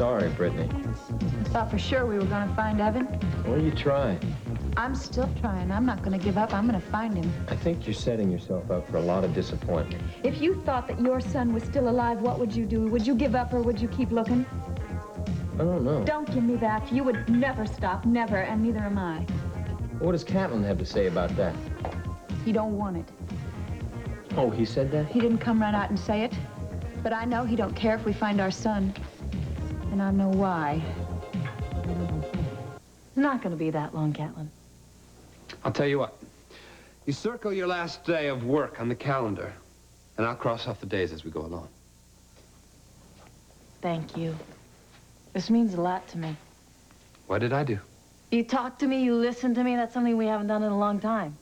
Sorry, Brittany. I thought for sure we were going to find Evan. Well, you try. I'm still trying. I'm not going to give up. I'm going to find him. I think you're setting yourself up for a lot of disappointment. If you thought that your son was still alive, what would you do? Would you give up or would you keep looking? I don't know. Don't give me that. You would never stop, never, and neither am I. What does Catlin have to say about that? He don't want it. Oh, he said that? He didn't come right out and say it, but I know he don't care if we find our son. And I know why. It's not going to be that long, Catlin. I'll tell you what. You circle your last day of work on the calendar, and I'll cross off the days as we go along. Thank you. This means a lot to me. What did I do? You talk to me, you listen to me. That's something we haven't done in a long time.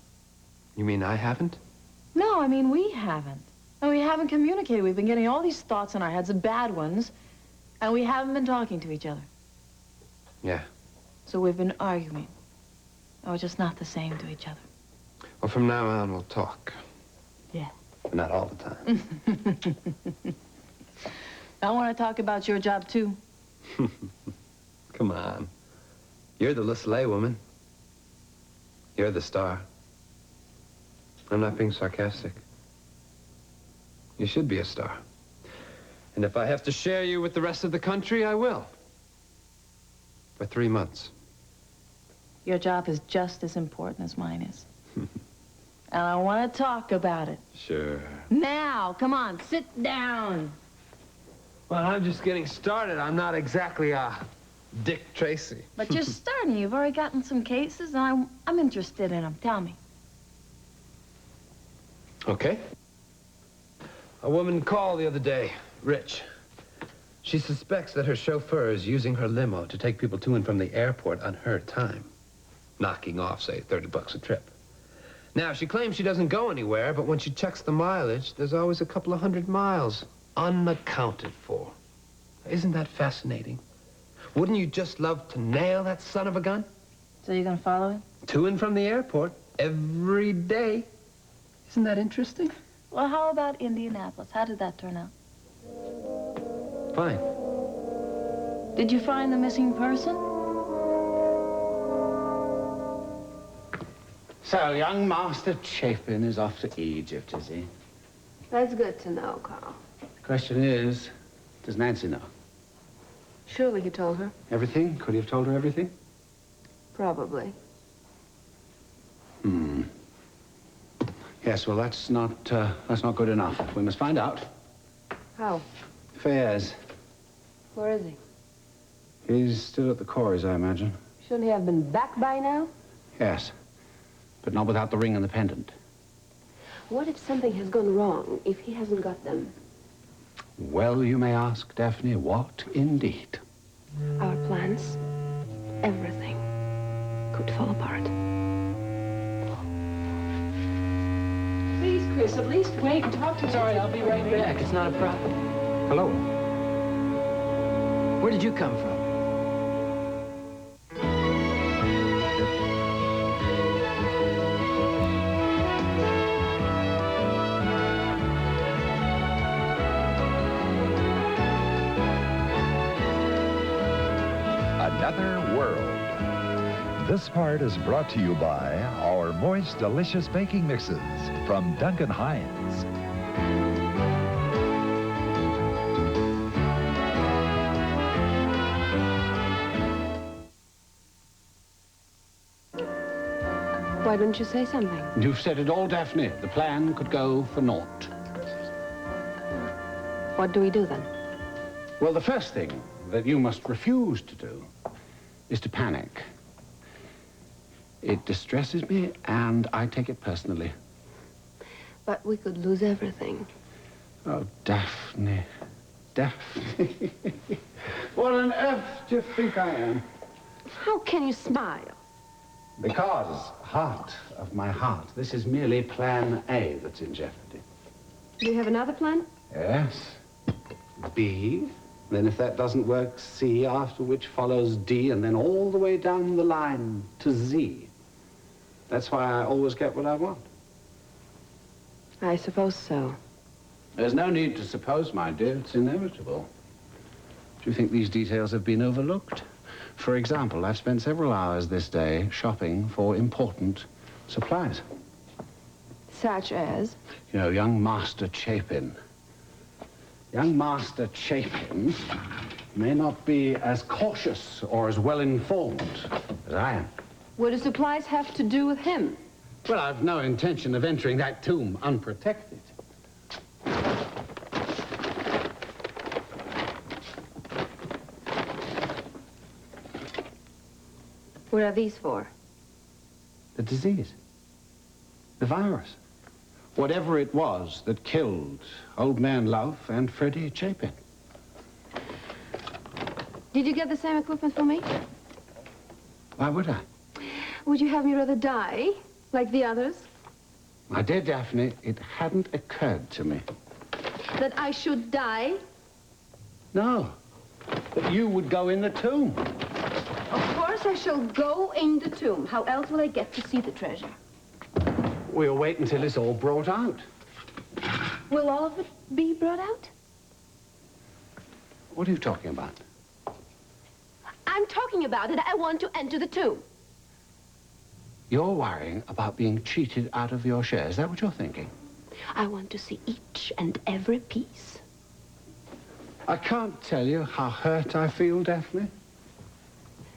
You mean I haven't? No, I mean we haven't. And we haven't communicated. We've been getting all these thoughts in our heads, the bad ones, and we haven't been talking to each other. Yeah. So we've been arguing. And we're just not the same to each other. Well, from now on, we'll talk. Yeah. But not all the time. I want to talk about your job, too. Come on. You're the Le Soleil woman. You're the star. I'm not being sarcastic. You should be a star. And if I have to share you with the rest of the country, I will. For 3 months. Your job is just as important as mine is. And I want to talk about it. Sure. Now, come on, sit down. Well, I'm just getting started. I'm not exactly a Dick Tracy. But you're starting. You've already gotten some cases, and I'm interested in them. Tell me. Okay. A woman called the other day, Rich. She suspects that her chauffeur is using her limo to take people to and from the airport on her time, knocking off, say, $30 a trip. Now, she claims she doesn't go anywhere, but when she checks the mileage, there's always a couple of 100 miles unaccounted for. Isn't that fascinating? Wouldn't you just love to nail that son of a gun? So you're going to follow him? To and from the airport every day. Isn't that interesting? Well, how about Indianapolis? How did that turn out? Fine. Did you find the missing person? So, young Master Chapin is off to Egypt, is he? That's good to know, Carl. The question is, does Nancy know? Surely he told her. Everything? Could he have told her everything? Probably. Yes, well, that's not good enough. We must find out. How? Fairs. Where is he? He's still at the quarries, I imagine. Shouldn't he have been back by now? Yes, but not without the ring and the pendant. What if something has gone wrong, if he hasn't got them? Well, you may ask, Daphne, what indeed? Our plans, everything, could fall apart. Please, Chris, at least wait and talk to me. Sorry, I'll be right back. It's not a problem. Hello. Where did you come from? Another world. This part is brought to you by our moist, delicious baking mixes from Duncan Hines. Why don't you say something? You've said it all, Daphne. The plan could go for naught. What do we do then? Well, the first thing that you must refuse to do is to panic. It distresses me, and I take it personally. But we could lose everything. Oh, Daphne. Daphne. What on earth do you think I am? How can you smile? Because, heart of my heart, this is merely plan A that's in jeopardy. Do you have another plan? Yes. B. Then if that doesn't work, C, after which follows D, and then all the way down the line to Z. That's why I always get what I want. I suppose so. There's no need to suppose, my dear. It's inevitable. Do you think these details have been overlooked? For example, I've spent several hours this day shopping for important supplies. Such as? You know, young Master Chapin. Young Master Chapin may not be as cautious or as well-informed as I am. What do supplies have to do with him? Well, I've no intention of entering that tomb unprotected. What are these for? The disease. The virus. Whatever it was that killed Old Man Love and Freddie Chapin. Did you get the same equipment for me? Why would I? Would you have me rather die, like the others? My dear Daphne, it hadn't occurred to me. That I should die? No. That you would go in the tomb. Of course I shall go in the tomb. How else will I get to see the treasure? We'll wait until it's all brought out. Will all of it be brought out? What are you talking about? I'm talking about it. I want to enter the tomb. You're worrying about being cheated out of your share. Is that what you're thinking? I want to see each and every piece. I can't tell you how hurt I feel, Daphne.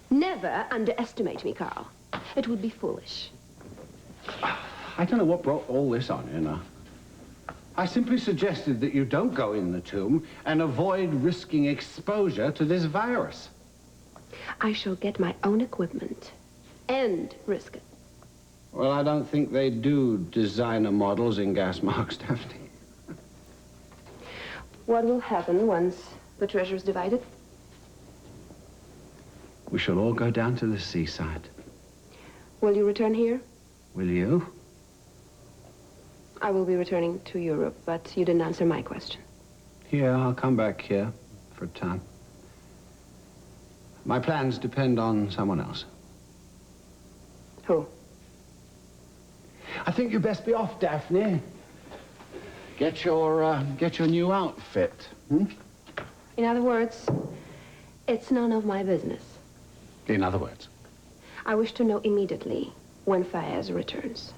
Never underestimate me, Carl. It would be foolish. I don't know what brought all this on you now. I simply suggested that you don't go in the tomb and avoid risking exposure to this virus. I shall get my own equipment and risk it. Well, I don't think they do designer models in gas masks, Daphne. What will happen once the treasure is divided? We shall all go down to the seaside. Will you return here? Will you? I will be returning to Europe, but you didn't answer my question. Here, I'll come back here for a time. My plans depend on someone else. Who? I think you'd best be off, Daphne. Get your new outfit. Hmm? In other words, it's none of my business. In other words? I wish to know immediately when Fayez returns.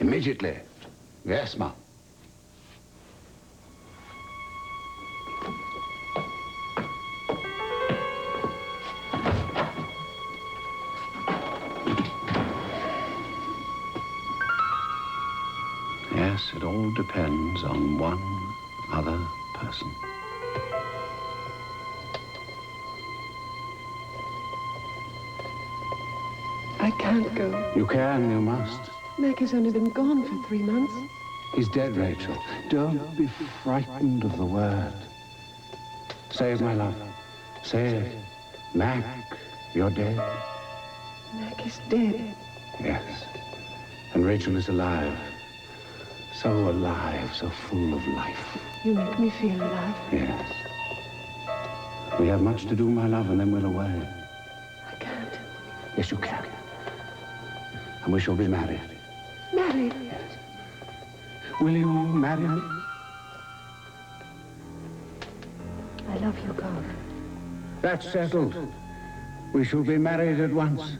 Immediately. Yes, Mom. Yes, it all depends on one other person. I can't go. You can, you must. Mac has only been gone for 3 months. He's dead, Rachel. Don't be frightened of the word. Say it, my love. Say it. Mac, you're dead. Mac is dead. Yes. And Rachel is alive. So alive, so full of life. You make me feel alive. Yes. We have much to do, my love, and then we're away. I can't. Yes, you can. And we shall be married. Married? Yes. Will you marry me? I love you, Carl. That's settled. We shall be married at once.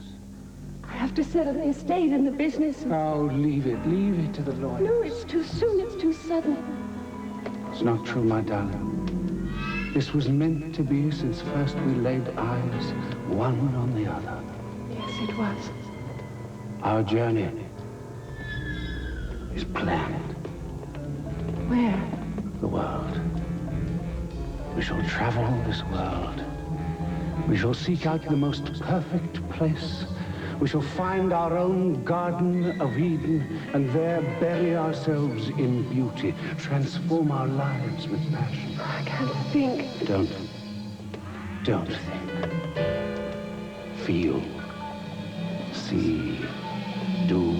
I have to settle the estate and the business. Oh, leave it to the lawyer. No, it's too soon. It's too sudden. It's not true, my darling. This was meant to be since first we laid eyes one on the other. Yes, it was. Our journey is planned. Where? The world. We shall travel this world. We shall seek out the most perfect place. We shall find our own Garden of Eden and there bury ourselves in beauty, transform our lives with passion. I can't think. Don't think. Feel, see, do,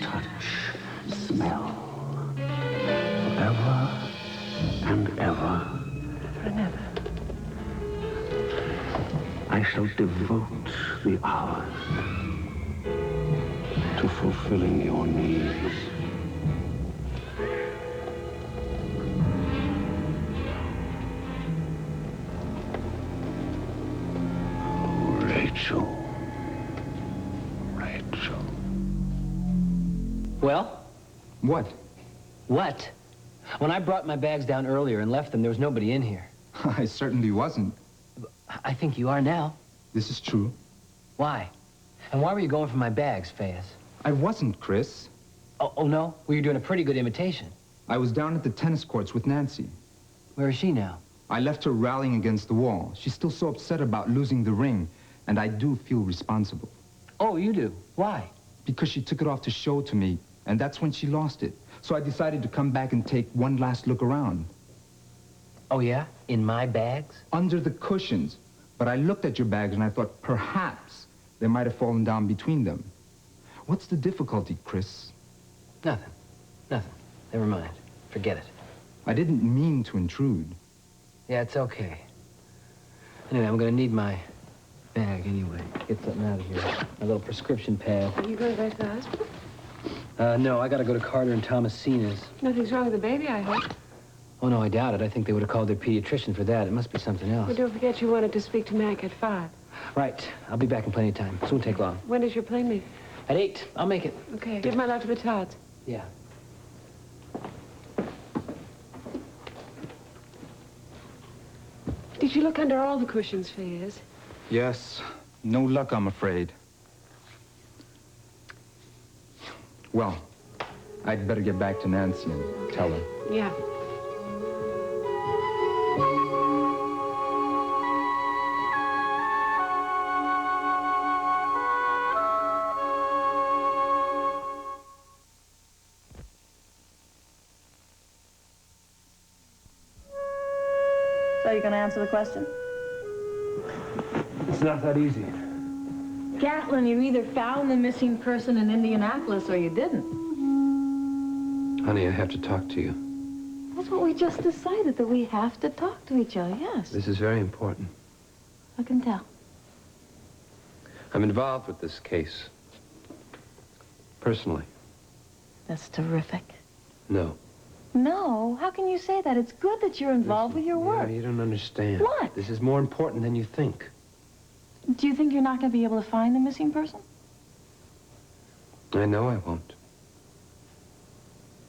touch, smell. Forever and ever. For an ever. I shall devote the hours to fulfilling your needs. Rachel. Rachel. Well? What? What? When I brought my bags down earlier and left them, there was nobody in here. I certainly wasn't. I think you are now. This is true. Why? And why were you going for my bags, Fayez? I wasn't, Chris. Oh, no? Well, you're doing a pretty good imitation. I was down at the tennis courts with Nancy. Where is she now? I left her rallying against the wall. She's still so upset about losing the ring, and I do feel responsible. Oh, you do? Why? Because she took it off to show to me, and that's when she lost it. So I decided to come back and take one last look around. Oh, yeah? In my bags? Under the cushions. But I looked at your bags and I thought perhaps they might have fallen down between them. What's the difficulty, Chris? Nothing. Nothing. Never mind. Forget it. I didn't mean to intrude. Yeah, it's okay. Anyway, I'm gonna need my bag anyway. Get something out of here. My little prescription pad. Are you going back to the hospital? No, I gotta go to Carter and Thomasina's. Nothing's wrong with the baby, I hope. Oh, no, I doubt it. I think they would have called their pediatrician for that. It must be something else. But don't forget you wanted to speak to Mac at 5. Right. I'll be back in plenty of time. This won't take long. When does your plane leave? At 8. I'll make it. Okay, give my love to the Todds. Yeah. Did you look under all the cushions, Fayez? Yes. No luck, I'm afraid. Well, I'd better get back to Nancy and tell her. Yeah. So you're going to answer the question? It's not that easy. Gatlin, you either found the missing person in Indianapolis or you didn't. Honey, I have to talk to you. That's what we just decided, that we have to talk to each other, yes. This is very important. I can tell. I'm involved with this case. Personally. That's terrific. No. No, how can you say that? It's good that you're involved with your work. Yeah, you don't understand. What? This is more important than you think. Do you think you're not going to be able to find the missing person? I know I won't.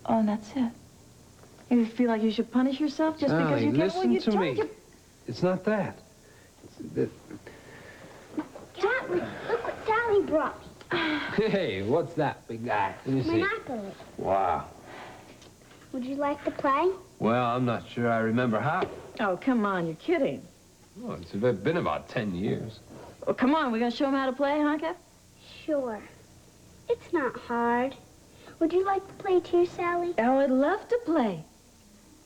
Oh, and that's it. You feel like you should punish yourself just because you can't? Well, listen you to told me. you- It's not that. It's that... Daddy, look what Daddy brought me. Hey, what's that, big guy? Let me see. Monopoly. Wow. Would you like to play? Well, I'm not sure I remember how. Oh, come on, you're kidding. Well, it's been about 10 years. Oh, come on, we're going to show him how to play, huh, Kev? Sure. It's not hard. Would you like to play too, Sally? Oh, I'd love to play.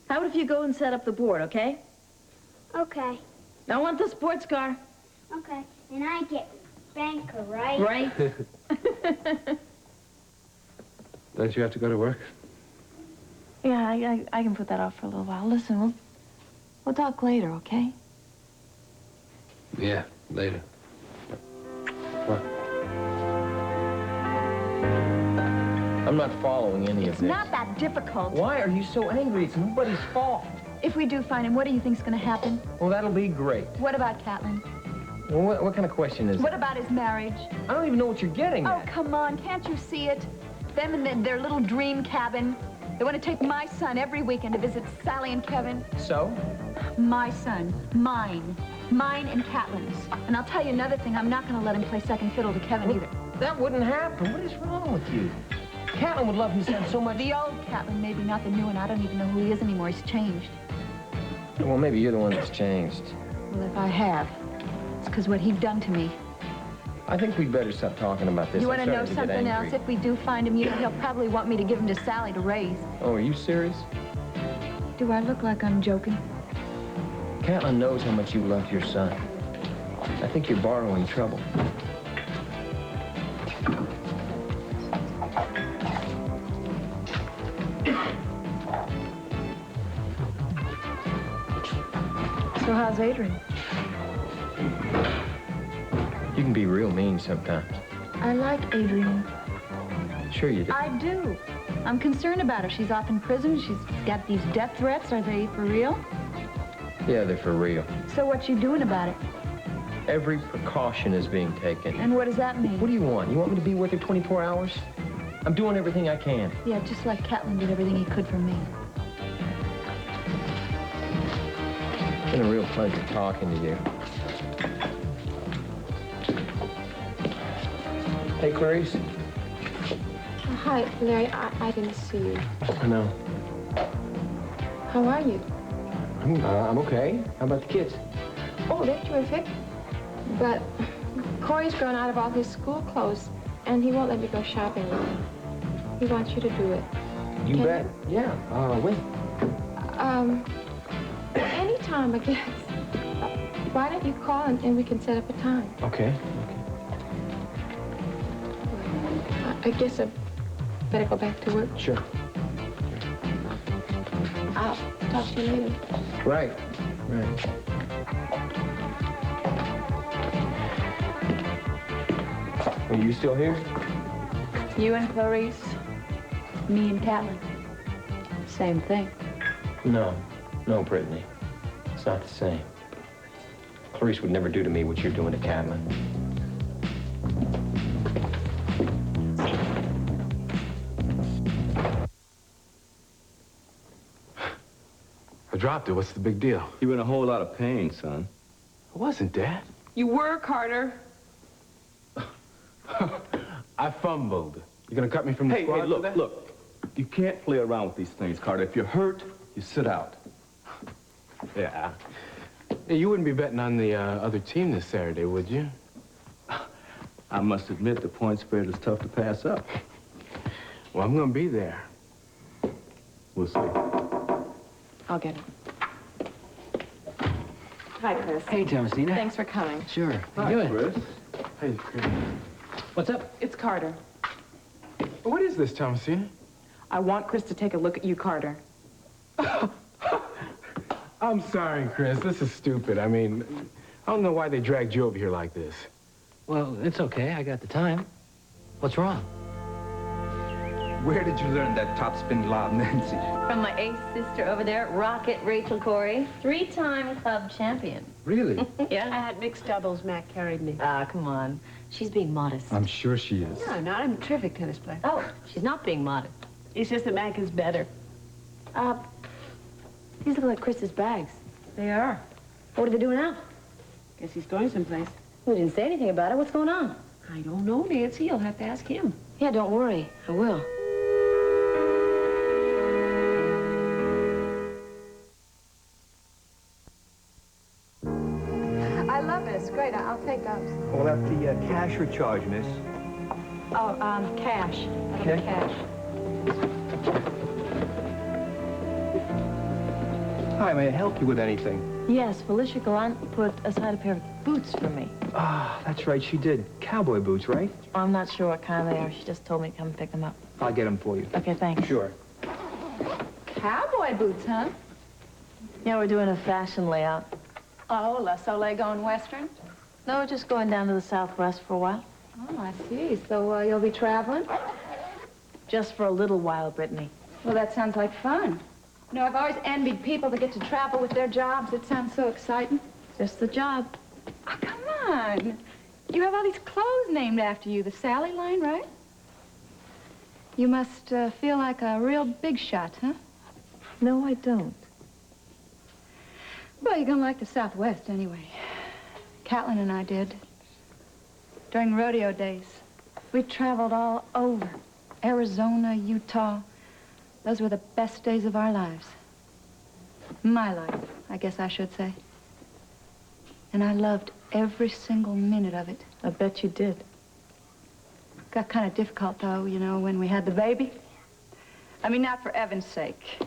How about if you go and set up the board, okay? Okay. I want the sports car. Okay. And I get banker, right? Right? Don't you have to go to work? Yeah, I can put that off for a little while. Listen, we'll talk later, okay? Yeah, later. What? I'm not following any of It's this. not that difficult. Why are you so angry? It's nobody's fault. If we do find him, what do you think's going to happen? Well, that'll be great. What about Catlin? Well, what kind of question is What that? about his marriage? I don't even know what you're getting Oh, at. come on, can't you see it? Them and their little dream cabin. They want to take my son every weekend to visit Sally and Kevin. So? My son. Mine. Mine and Catlin's. And I'll tell you another thing, I'm not going to let him play second fiddle to Kevin either. That wouldn't happen. What is wrong with you? Catlin would love his son so much. The old Catlin, maybe not the new one. I don't even know who he is anymore. He's changed. Well, maybe you're the one that's changed. Well, if I have, it's because what he'd done to me. I think we'd better stop talking about this. You I'm want to know starting get something angry. else? If we do find him, he'll probably want me to give him to Sally to raise. Oh, are you serious? Do I look like I'm joking? Catlin knows how much you love your son. I think you're borrowing trouble. So how's Adrian? You can be real mean sometimes. I like Adrian. Sure you do. I do. I'm concerned about her. She's off in prison. She's got these death threats. Are they for real? Yeah, they're for real. So what you doing about it? Every precaution is being taken. And what does that mean? What do you want? You want me to be with her 24 hours? I'm doing everything I can. Yeah, just like Catlin did everything he could for me. It's been a real pleasure talking to you. Hey, Clarice. Hi, Larry. I didn't see you. I know. How are you? I'm okay. How about the kids? Oh, they're terrific. But Corey's grown out of all his school clothes, and he won't let me go shopping with him. He wants you to do it. You Can bet. Yeah. When? Anytime, I guess. Why don't you call and we can set up a time? Okay. I guess I better go back to work. Sure. I'll talk to you later. Right. Are you still here? You and Clarice? Me and Catlin. Same thing. No, Brittany. It's not the same. Clarice would never do to me what you're doing to Catlin. I dropped it. What's the big deal? You were in a whole lot of pain, son. I wasn't, Dad. You were, Carter. I fumbled. You gonna cut me from the Hey, squad for look, that? look. You can't play around with these things, Carter. If you're hurt, you sit out. Yeah. Hey, you wouldn't be betting on the other team this Saturday, would you? I must admit the point spread is tough to pass up. Well, I'm gonna be there. We'll see. I'll get it. Hi, Chris. Hey, Thomasina. Thanks for coming. Sure. How you doing? Chris. Hey, Chris. What's up? It's Carter. What is this, Thomasina? I want Chris to take a look at you, Carter. I'm sorry, Chris. This is stupid. I mean, I don't know why they dragged you over here like this. Well, it's okay. I got the time. What's wrong? Where did you learn that topspin lob, Nancy? From my ace sister over there, Rocket Rachel Corey, 3-time club champion. Really? Yeah. At mixed doubles, Mac carried me. Ah, come on. She's being modest. I'm sure she is. No, not. I'm a terrific tennis player. Oh, she's not being modest. It's just that Mac is better. These look like Chris's bags. They are. What are they doing now? Guess he's going someplace. We didn't say anything about it. What's going on? I don't know, Nancy. You'll have to ask him. Yeah, don't worry. I will. I love this. Great. I'll take those. Well, that's the cash or charge, miss. Oh, cash. That'll be cash. Hi, may I help you with anything? Yes, Felicia Gallant put aside a pair of boots for me. Ah, that's right, she did. Cowboy boots, right? I'm not sure what kind they are. She just told me to come pick them up. I'll get them for you. Okay, thanks. Sure. Cowboy boots, huh? Yeah, we're doing a fashion layout. Oh, La Soleil going Western? No, we're just going down to the Southwest for a while. Oh, I see. So you'll be traveling? Just for a little while, Brittany. Well, that sounds like fun. You know, I've always envied people that get to travel with their jobs. It sounds so exciting. Just the job. Oh, come on. You have all these clothes named after you. The Sally line, right? You must feel like a real big shot, huh? No, I don't. Well, you're gonna like the Southwest anyway. Catlin and I did. During rodeo days. We traveled all over. Arizona, Utah. Those were the best days of our lives. My life, I guess I should say. And I loved every single minute of it. I bet you did. Got kind of difficult, though, you know, when we had the baby. I mean, not for Evan's sake.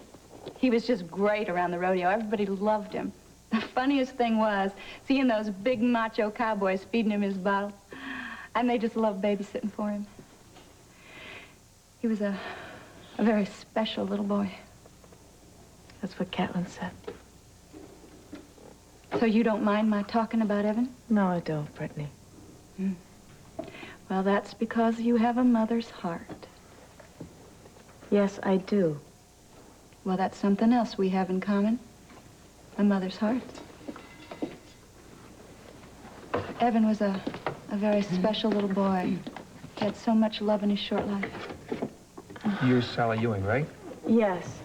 He was just great around the rodeo. Everybody loved him. The funniest thing was seeing those big macho cowboys feeding him his bottle. And they just loved babysitting for him. He was a very special little boy. That's what Catlin said. So you don't mind my talking about Evan? No, I don't, Brittany. Well, that's because you have a mother's heart. Yes, I do. Well, that's something else we have in common. A mother's heart. Evan was a very special little boy. He had so much love in his short life. You're Sally Ewing, right? Yes.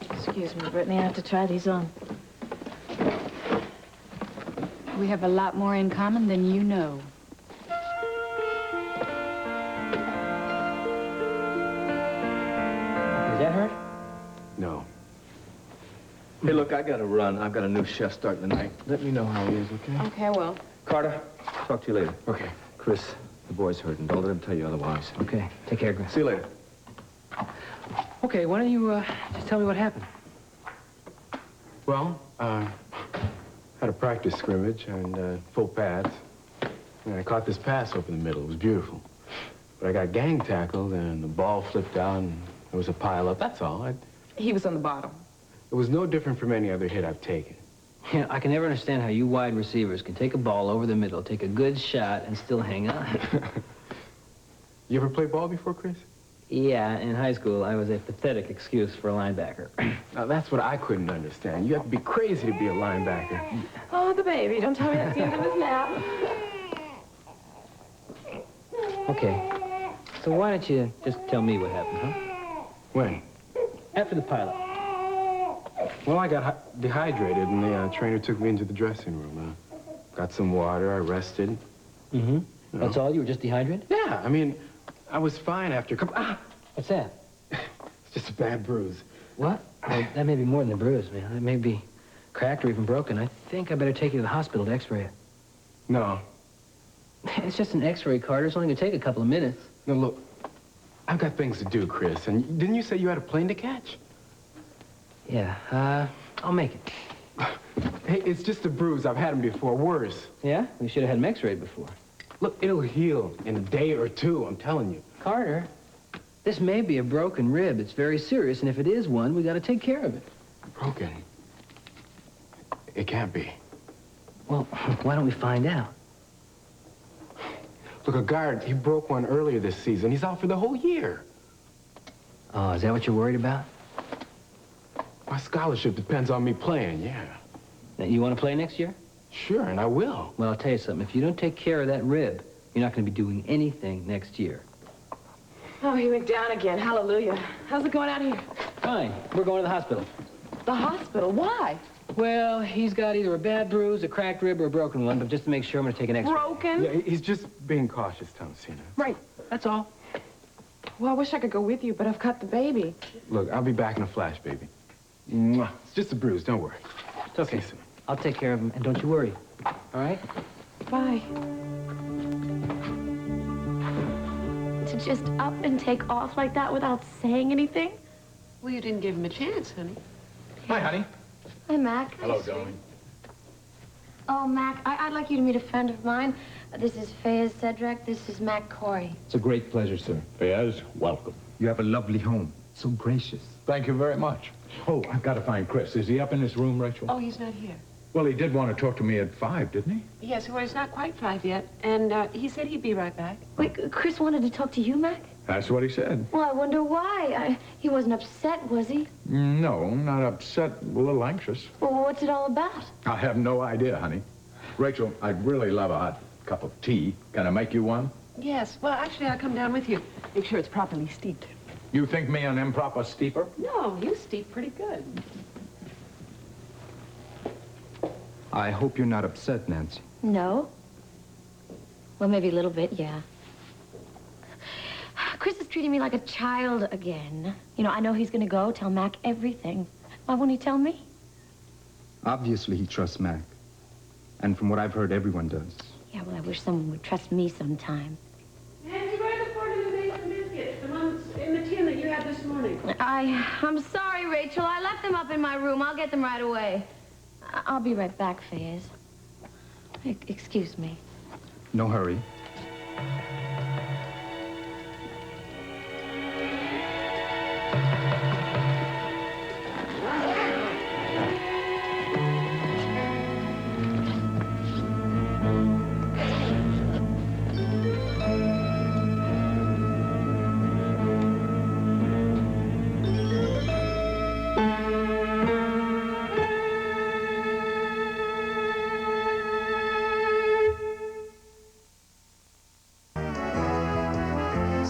Excuse me, Brittany, I have to try these on. We have a lot more in common than you know. Does that hurt? No. Hey, look, I gotta run. I've got a new chef starting tonight. Let me know how he is, okay? Okay, I will. Carter, talk to you later. Okay. Chris, the boy's hurting. Don't let him tell you otherwise. Okay, take care, Chris. See you later. Okay, why don't you just tell me what happened? Well, had a practice scrimmage and full pads. And I caught this pass over the middle. It was beautiful. But I got gang tackled and the ball flipped out and there was a pile-up. That's all. He was on the bottom. It was no different from any other hit I've taken. Yeah, I can never understand how you wide receivers can take a ball over the middle, take a good shot, and still hang on. You ever played ball before, Chris? Yeah, in high school, I was a pathetic excuse for a linebacker. Now, that's what I couldn't understand. You have to be crazy to be a linebacker. Oh, the baby. Don't tell me that's the end of his nap. Okay, so why don't you just tell me what happened, huh? When? After the pilot. Well, I got dehydrated, and the trainer took me into the dressing room. Got some water, I rested. Mm-hmm. You know. That's all? You were just dehydrated? Yeah, I mean, I was fine after a couple... What's that? It's just a bad bruise. What? Well, that may be more than a bruise, man. It may be cracked or even broken. I think I better take you to the hospital to x-ray it. No. It's just an x-ray, Carter. It's only gonna take a couple of minutes. No, look, I've got things to do, Chris. And didn't you say you had a plane to catch? Yeah, I'll make it. Hey, it's just a bruise. I've had them before. Worse. Yeah? We should have had them x-rayed before. Look, it'll heal in a day or two, I'm telling you. Carter, this may be a broken rib. It's very serious, and if it is one, we gotta take care of it. Broken? It can't be. Well, why don't we find out? Look, a guard, he broke one earlier this season. He's out for the whole year. Oh, is that what you're worried about? My scholarship depends on me playing, yeah. Now, you want to play next year? Sure, and I will. Well, I'll tell you something. If you don't take care of that rib, you're not going to be doing anything next year. Oh, he went down again. Hallelujah. How's it going out here? Fine. We're going to the hospital. The hospital? Why? Well, he's got either a bad bruise, a cracked rib, or a broken one, but just to make sure, I'm going to take an x-ray. Broken? Yeah, he's just being cautious, Thomasina. Right. That's all. Well, I wish I could go with you, but I've cut the baby. Look, I'll be back in a flash, baby. Mwah. It's just a bruise, don't worry. It's okay. I'll take care of him, and don't you worry. All right? Bye. To just up and take off like that without saying anything? Well, you didn't give him a chance, honey. Hi, honey. Hi, Mac. Hello, darling. Oh, Mac, I'd like you to meet a friend of mine. This is Fayez Cedric. This is Mac Corey. It's a great pleasure, sir. Fayez, welcome. You have a lovely home. So gracious. Thank you very much. Oh, I've got to find Chris. Is he up in his room, Rachel? Oh, he's not here. Well, he did want to talk to me at 5, didn't he? Yes, well, it's not quite 5 yet, and he said he'd be right back. Wait, Chris wanted to talk to you, Mac? That's what he said. Well, I wonder why. He wasn't upset, was he? No, not upset, a little anxious. Well, what's it all about? I have no idea, honey. Rachel, I'd really love a hot cup of tea. Can I make you one? Yes, well, actually, I'll come down with you. Make sure it's properly steeped. You think me an improper steeper? No, you steep pretty good. I hope you're not upset, Nancy. No. Well, maybe a little bit, yeah. Chris is treating me like a child again. You know, I know he's going to go tell Mac everything. Why won't he tell me? Obviously, he trusts Mac. And from what I've heard, everyone does. Yeah, well, I wish someone would trust me sometime. Nancy, where's the formula based biscuits? The ones in the tin that you had this morning. I'm sorry, Rachel. I left them up in my room. I'll get them right away. I'll be right back, Fayez. Excuse me. No hurry.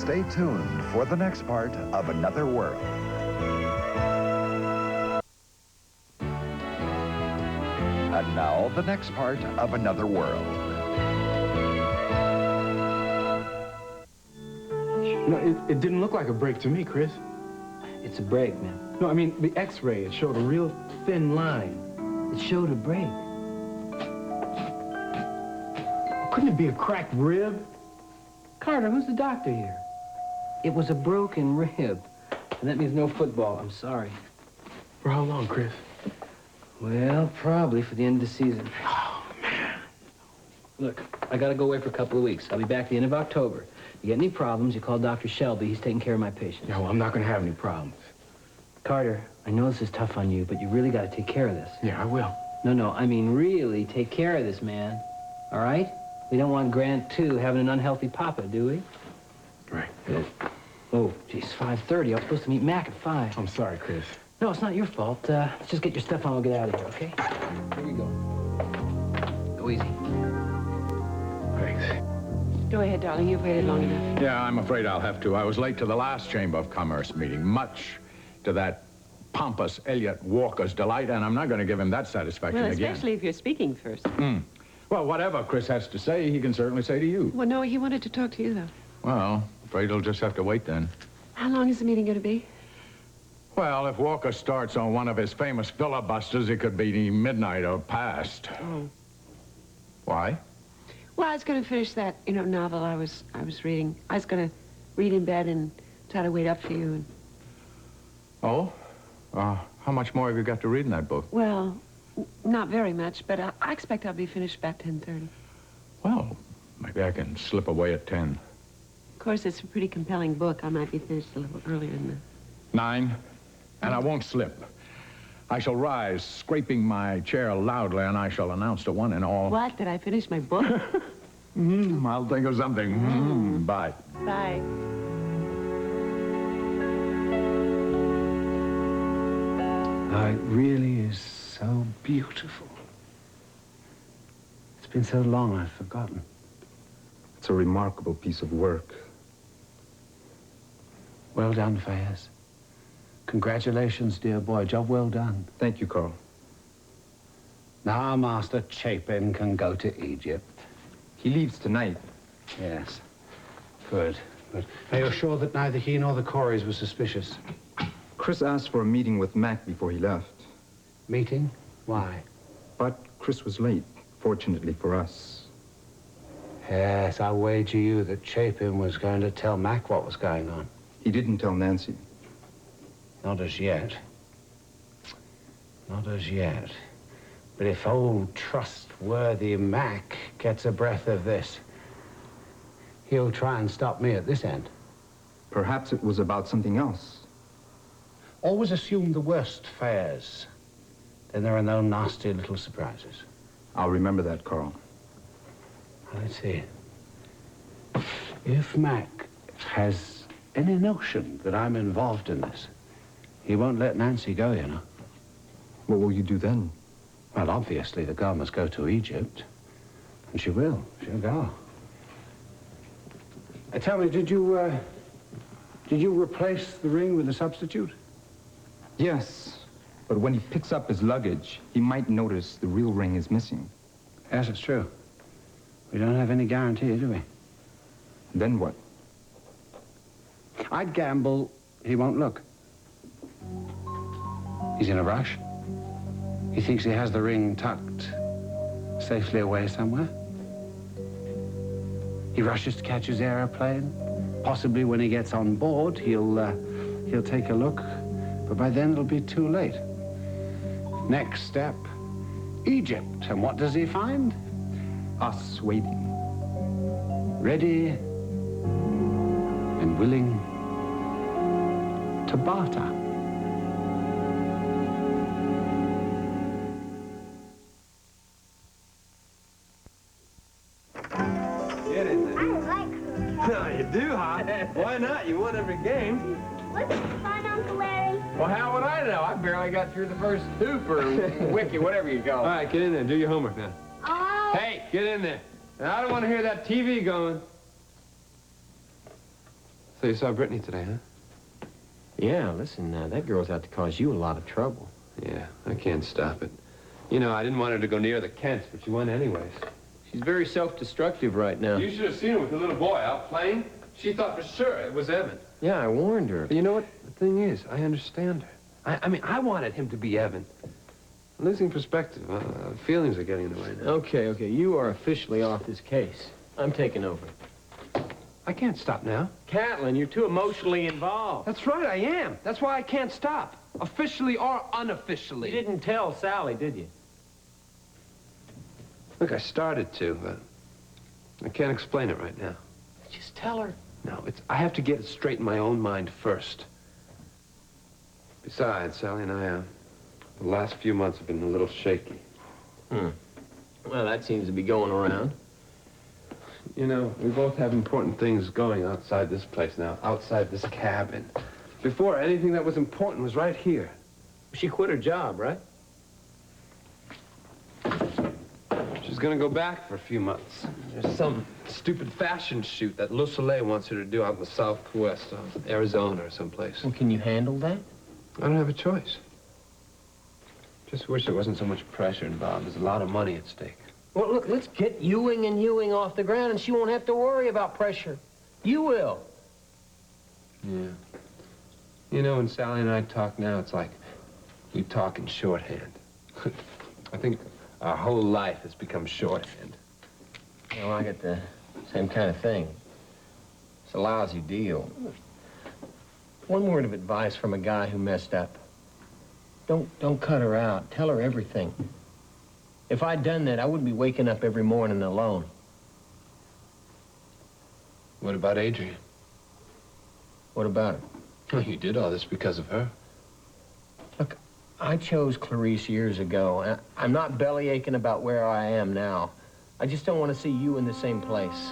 stay tuned for the next part of Another World. And now, the next part of Another World. No, it didn't look like a break to me, Chris. It's a break, man. No, I mean, the x-ray, it showed a real thin line. It showed a break. Couldn't it be a cracked rib? Carter, who's the doctor here? It was a broken rib. And that means no football. I'm sorry. For how long, Chris? Well, probably for the end of the season. Oh, man. Look, I gotta go away for a couple of weeks. I'll be back the end of October. You get any problems, you call Dr. Shelby. He's taking care of my patients. Yeah, well, I'm not gonna have any problems. Carter, I know this is tough on you, but you really gotta take care of this. Yeah, I will. No, I mean really take care of this, man. All right? We don't want Grant, too, having an unhealthy papa, do we? Right. Oh, geez, 5:30. I was supposed to meet Mac at 5. I'm sorry, Chris. No, it's not your fault. Let's just get your stuff on and we'll get out of here, okay? Here we go. Go easy. Thanks. Go ahead, darling. You've waited long enough. Yeah, I'm afraid I'll have to. I was late to the last Chamber of Commerce meeting, much to that pompous Elliot Walker's delight, and I'm not going to give him that satisfaction Well, again. especially if you're speaking first. Well, whatever Chris has to say, he can certainly say to you. Well, no, he wanted to talk to you, though. Well, afraid he'll just have to wait then. How long is the meeting going to be? Well, if Walker starts on one of his famous filibusters, it could be midnight or past. Oh. Why? Well, I was going to finish that, novel I was reading. I was going to read in bed and try to wait up for you. Oh? How much more have you got to read in that book? Well, not very much, but I expect I'll be finished about 10:30. Well, maybe I can slip away at 10. Of course, it's a pretty compelling book. I might be finished a little earlier than that. 9, and I won't slip. I shall rise, scraping my chair loudly, and I shall announce to one and all... What? Did I finish my book? I'll think of something. Bye. Bye. It really is so beautiful. It's been so long, I've forgotten. It's a remarkable piece of work. Well done, Fayez. Congratulations, dear boy. Job well done. Thank you, Carl. Now Master Chapin can go to Egypt. He leaves tonight. Yes. Good. Are you sure that neither he nor the Coreys were suspicious? Chris asked for a meeting with Mac before he left. Meeting? Why? But Chris was late, fortunately for us. Yes, I wager you that Chapin was going to tell Mac what was going on. He didn't tell Nancy. Not as yet. Not as yet. But if old trustworthy Mac gets a breath of this, he'll try and stop me at this end. Perhaps it was about something else. Always assume the worst, Fayez. Then there are no nasty little surprises. I'll remember that, Carl. Let's see. If Mac has any notion that I'm involved in this, he won't let Nancy go, you know. What will you do then? Well, obviously, the girl must go to Egypt. And she will. She'll go. Tell me, did you replace the ring with a substitute? Yes, but when he picks up his luggage, he might notice the real ring is missing. Yes, it's true. We don't have any guarantee, do we? Then what? I'd gamble he won't look. He's in a rush. He thinks he has the ring tucked safely away somewhere. He rushes to catch his aeroplane. Possibly when he gets on board, he'll take a look. But by then, it'll be too late. Next step, Egypt. And what does he find? Us waiting. Ready and willing to barter. Get in there. I like her. No, you do, huh? Why not? You won every game. What's fun, Uncle Larry? Well, how would I know? I barely got through the first 2 for Wiki, whatever you call it. All right, get in there. Do your homework now. Oh. Hey, get in there. Now, I don't want to hear that TV going. So you saw Brittany today, huh? Yeah, listen, that girl's out to cause you a lot of trouble. Yeah, I can't stop it. You know, I didn't want her to go near the Kents, but she went anyways. She's very self-destructive right now. You should have seen her with the little boy out playing. She thought for sure it was Evan. Yeah, I warned her. But you know what? The thing is, I understand her. I mean, I wanted him to be Evan. I'm losing perspective. Feelings are getting in the way now. Okay, you are officially off this case. I'm taking over. I can't stop now. Catlin, you're too emotionally involved. That's right, I am. That's why I can't stop. Officially or unofficially. You didn't tell Sally, did you? Look, I started to, but I can't explain it right now. Just tell her. No, I have to get it straight in my own mind first. Besides, Sally and I, the last few months have been a little shaky. Well, that seems to be going around. You know, we both have important things going outside this place now, outside this cabin. Before, anything that was important was right here. She quit her job, right? She's gonna go back for a few months. There's some stupid fashion shoot that Le Soleil wants her to do out in the southwest, Arizona or someplace. Well, can you handle that? I don't have a choice. Just wish there wasn't so much pressure involved. There's a lot of money at stake. Well, look, let's get Ewing and Ewing off the ground, and she won't have to worry about pressure. You will. Yeah. You know, when Sally and I talk now, it's like we talk in shorthand. I think our whole life has become shorthand. Well, I get the same kind of thing. It's a lousy deal. One word of advice from a guy who messed up. Don't cut her out. Tell her everything. If I'd done that, I wouldn't be waking up every morning alone. What about Adrian? What about her? Well, you did all this because of her. Look, I chose Clarice years ago. I'm not bellyaching about where I am now. I just don't want to see you in the same place.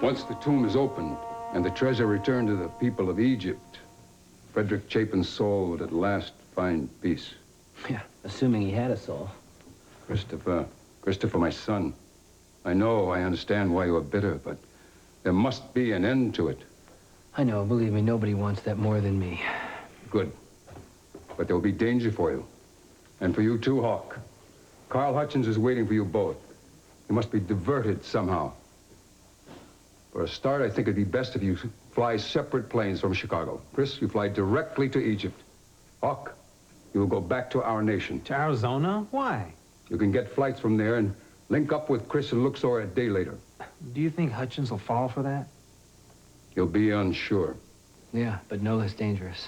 Once the tomb is opened and the treasure returned to the people of Egypt, Frederick Chapin's soul would at last find peace. Yeah, assuming he had a soul. Christopher, my son, I understand why you are bitter, but there must be an end to it. I know, believe me, nobody wants that more than me. Good. But there will be danger for you. And for you too, Hawk. Carl Hutchins is waiting for you both. You must be diverted somehow. For a start, I think it'd be best if you fly separate planes from Chicago. Chris, you fly directly to Egypt. Hawk, you will go back to our nation. To Arizona? Why? You can get flights from there and link up with Chris and Luxor a day later. Do you think Hutchins will fall for that? He'll be unsure. Yeah, but no less dangerous.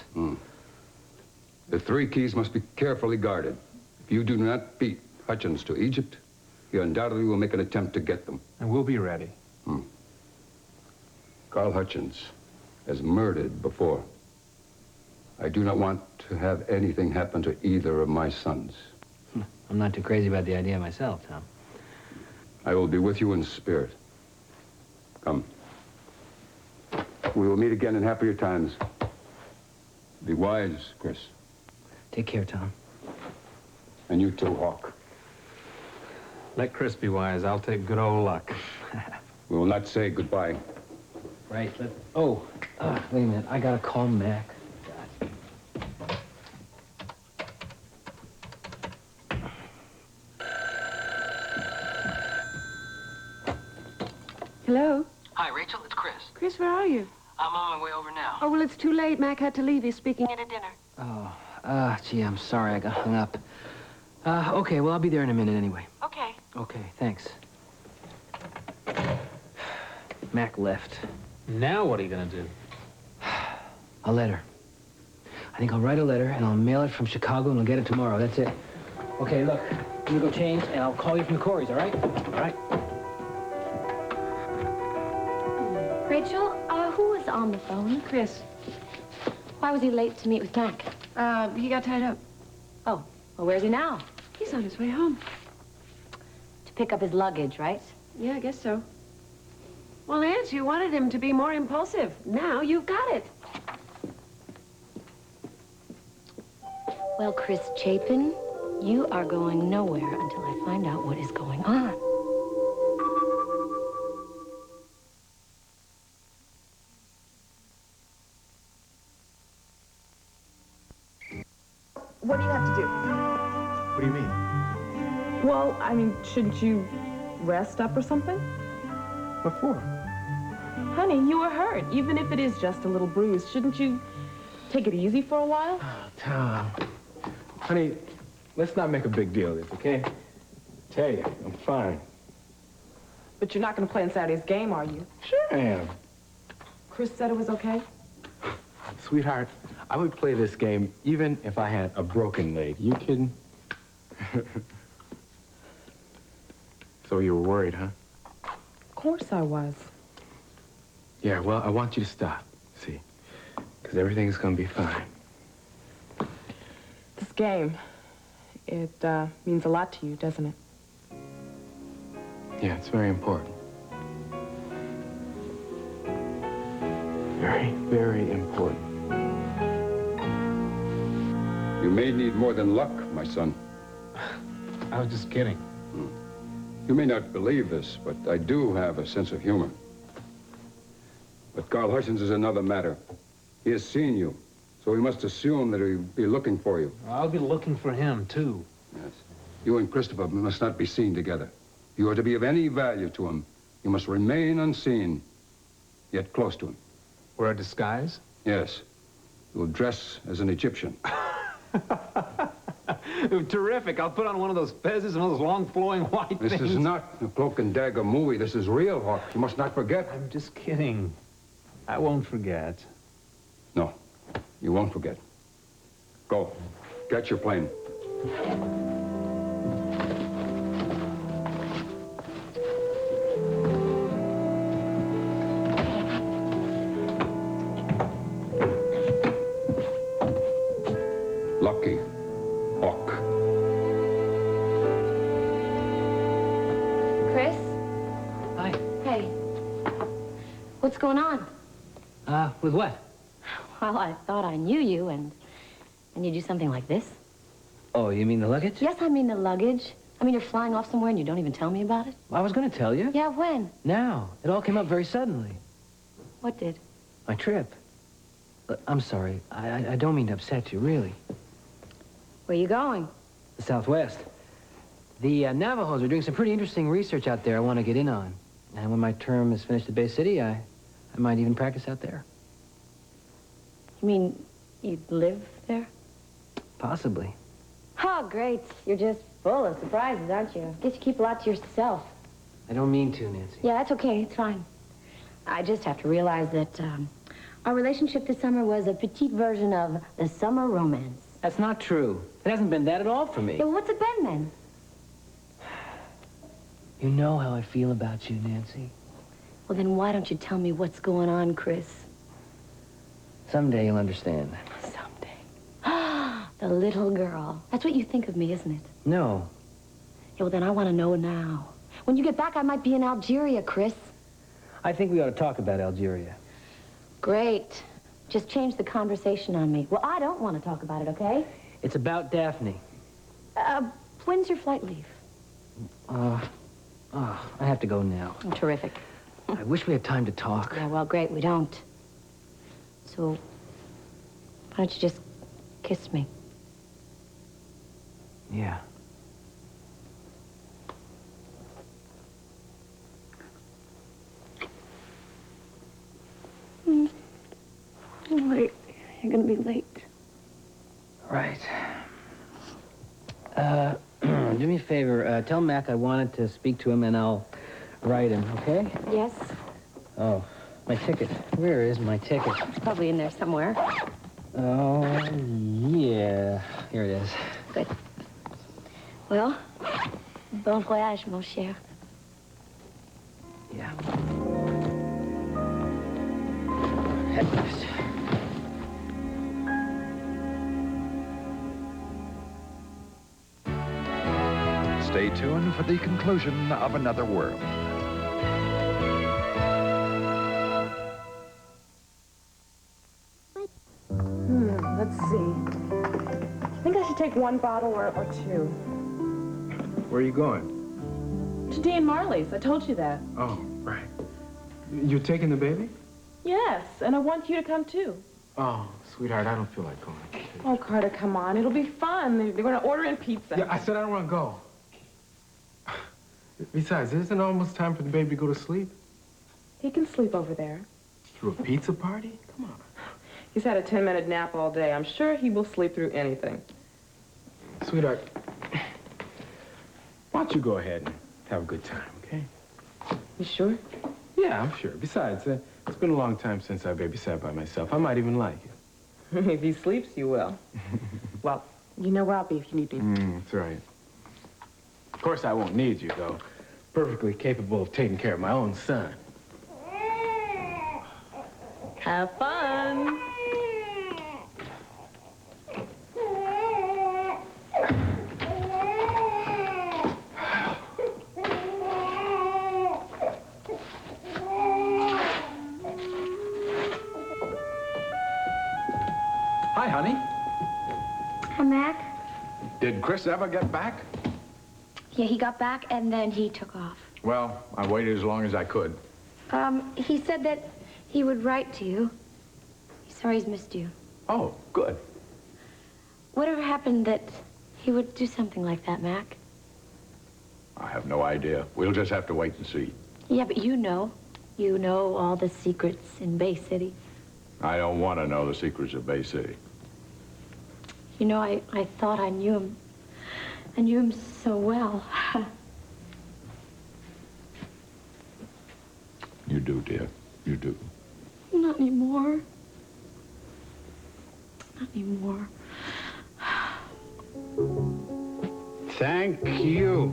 The 3 keys must be carefully guarded. If you do not beat Hutchins to Egypt, he undoubtedly will make an attempt to get them. And we'll be ready. Carl Hutchins has murdered before. I do not want to have anything happen to either of my sons. I'm not too crazy about the idea myself, Tom. I will be with you in spirit. Come. We will meet again in happier times. Be wise, Chris. Take care, Tom. And you too, Hawk. Let Chris be wise. I'll take good old luck. We will not say goodbye. Right, but... Oh, wait a minute. I gotta call Mac. Hello? Hi, Rachel. It's Chris. Chris, where are you? I'm on my way over now. Oh, well, it's too late. Mac had to leave. He's speaking at a dinner. Oh, gee, I'm sorry I got hung up. Okay, well, I'll be there in a minute anyway. Okay. Okay, thanks. Mac left. Now what are you gonna do? A letter. I think I'll write a letter, and I'll mail it from Chicago, and I'll get it tomorrow. That's it. Okay, look, I'm gonna go change, and I'll call you from the Corys, all right? All right. Rachel, who was on the phone? Chris. Why was he late to meet with Mac? He got tied up. Oh, well, where's he now? He's on his way home. To pick up his luggage, right? Yeah, I guess so. Well, Aunt, you wanted him to be more impulsive. Now you've got it. Well, Chris Chapin, you are going nowhere until I find out what is going on. Well, I mean, shouldn't you rest up or something? What for? Honey, you were hurt. Even if it is just a little bruise, shouldn't you take it easy for a while? Tom. Honey, let's not make a big deal of this, okay? Tell you, I'm fine. But you're not going to play in Saturday's game, are you? Sure I am. Chris said it was okay? Sweetheart, I would play this game even if I had a broken leg. You kidding? So you were worried, huh? Of course I was. Yeah, well, I want you to stop, see? Because everything's going to be fine. This game, it means a lot to you, doesn't it? Yeah, it's very important. Very, very important. You may need more than luck, my son. I was just kidding. You may not believe this, but I do have a sense of humor. But Carl Hutchins is another matter. He has seen you, so we must assume that he'll be looking for you. I'll be looking for him, too. Yes. You and Christopher must not be seen together. If you are to be of any value to him, you must remain unseen, yet close to him. Wear a disguise? Yes. You will dress as an Egyptian. Terrific. I'll put on one of those fezzes and one of those long flowing white things. This is not a cloak and dagger movie. This is real, Hawk. You must not forget. I'm just kidding. I won't forget. No, you won't forget. Go. Get your plane. Lucky Hawk. Chris? Hi. Hey. What's going on? With what? Well, I thought I knew you, and you do something like this. Oh, you mean the luggage? Yes, I mean the luggage. I mean, you're flying off somewhere and you don't even tell me about it? I was going to tell you. Yeah, when? Now. It all came up very suddenly. What did? My trip. I'm sorry. I don't mean to upset you, really. Where you going? The Southwest. The Navajos are doing some pretty interesting research out there I want to get in on. And when my term is finished at Bay City, I might even practice out there. You mean you live there? Possibly. Oh, great. You're just full of surprises, aren't you? Guess you keep a lot to yourself. I don't mean to, Nancy. Yeah, that's okay. It's fine. I just have to realize that our relationship this summer was a petite version of the summer romance. That's not true. It hasn't been that at all for me. Yeah, well, what's it been, then? You know how I feel about you, Nancy. Well, then why don't you tell me what's going on, Chris? Someday you'll understand. Someday. The little girl. That's what you think of me, isn't it? No. Yeah, well, then I want to know now. When you get back, I might be in Algeria, Chris. I think we ought to talk about Algeria. Great. Just change the conversation on me. Well, I don't want to talk about it, okay? It's about Daphne. When's your flight leave? I have to go now. Oh, terrific. I wish we had time to talk. Yeah, well, great, we don't. So, why don't you just kiss me? Yeah. Wait, you're gonna be late. Right. Do me a favor. Tell Mac I wanted to speak to him, and I'll write him, okay? Yes? Oh, my ticket. Where is my ticket? It's probably in there somewhere. Oh, yeah. Here it is. Good. Well, bon voyage, mon cher. Yeah. Head west. Stay tuned for the conclusion of Another World. Let's see. I think I should take one bottle or two. Where are you going? To Dean Marley's. I told you that. Oh, right. You're taking the baby? Yes, and I want you to come too. Oh, sweetheart, I don't feel like going. Oh, Carter, come on. It'll be fun. They're going to order in pizza. Yeah, I said I don't want to go. Besides, isn't it almost time for the baby to go to sleep? He can sleep over there. Through a pizza party? Come on. He's had a 10-minute nap all day. I'm sure he will sleep through anything. Sweetheart, why don't you go ahead and have a good time, okay? You sure? Yeah, I'm sure. Besides, it's been a long time since I babysat by myself. I might even like it. If he sleeps, you will. Well, you know where I'll be if you need me. That's right. Of course, I won't need you, though. Perfectly capable of taking care of my own son. Have fun. Hi, honey. Hi, Mac. Did Chris ever get back? Yeah, he got back and then he took off. Well, I waited as long as I could. He said that he would write to you. He's sorry he's missed you. Oh, good. Whatever happened that he would do something like that, Mac? I have no idea. We'll just have to wait and see. Yeah, but you know. You know all the secrets in Bay City. I don't want to know the secrets of Bay City. You know, I thought I knew him. I knew him so well. You do, dear. You do. Not anymore. Not anymore. Thank you.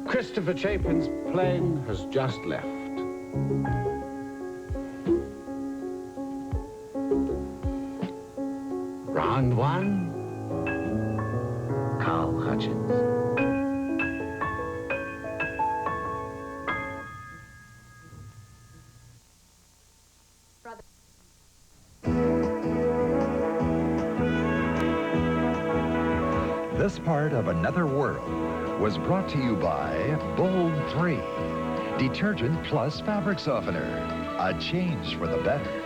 Christopher Chapin's plane has just left. Round one, Carl Hutchins. This part of Another World was brought to you by Bold 3, Detergent Plus Fabric Softener, a change for the better.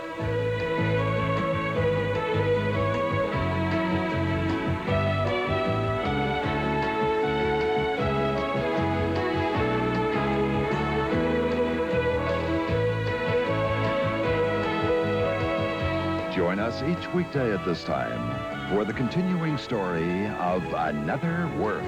Join us each weekday at this time for the continuing story of Another World.